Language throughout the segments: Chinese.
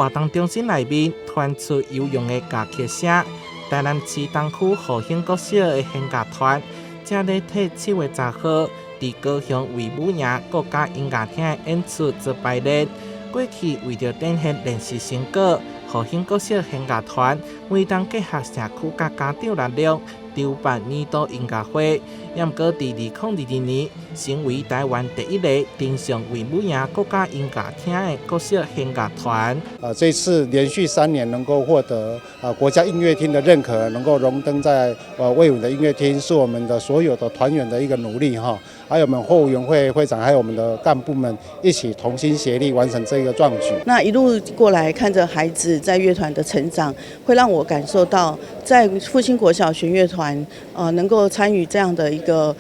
活动中心内面传出有用的乐器声。台南市东区和兴国小的弦乐团，正在替7月10号在高雄卫武营国家音乐厅的演出做排练。过去为了展现练习成果，和兴国小弦乐团每当结合社区甲家长力量，筹办年度音乐会。也不过，在2022年，成为台湾第一个登上卫武营国家音乐厅的国小弦乐团。这次连续3年能够获得国家音乐厅的认可，能够荣登在卫武的音乐厅，是我们的所有的团员的一个努力哈。还有我们后援会会长，还有我们的干部们一起同心协力完成这个壮举。那一路过来，看着孩子在乐团的成长，会让我感受到，在复兴国小弦乐团能够参与这样的一个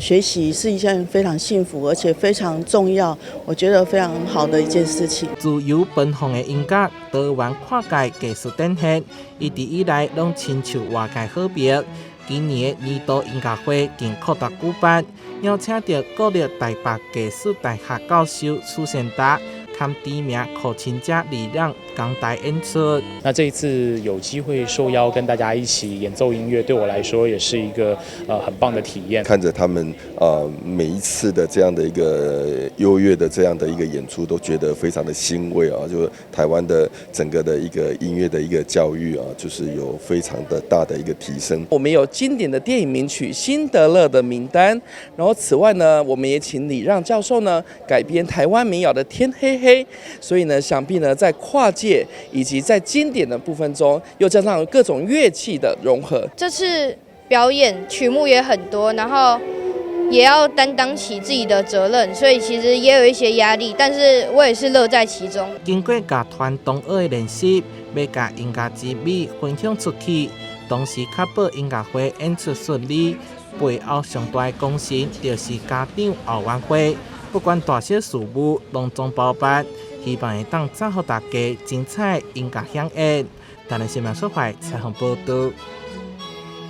学习，是一件非常幸福而且非常重要，我觉得非常好的一件事情。自由奔放的音乐，多元跨界技术展现，一直以来拢亲像外界好评。今年的年度音乐会更扩大举办，邀请到国立台北艺术大学教授苏贤达，和知名口琴家李让港台演出。那这一次有机会受邀跟大家一起演奏音乐，对我来说也是一个很棒的体验。看着他们每一次的这样的一个优越的这样的一个演出，都觉得非常的欣慰啊！就是台湾的整个的一个音乐的一个教育啊，就是有非常的大的一个提升。我们有经典的电影名曲《辛德勒的名单》，然后此外呢，我们也请李让教授呢改编台湾民谣的《天黑黑》，所以呢，想必呢在跨界以及在经典的部分中，又加上各种乐器的融合。这次表演曲目也很多，然后也要担当起自己的责任，所以其实也有一些压力，但是我也是乐在其中。经过乐团同学的练习，要把音乐之美分享出去，同时确保音乐会演出顺利。背后上大的功臣就是家长后援会，不管大小事务，拢总包办，希望会当造福大家精彩音乐响应。台南新闻所采访报道。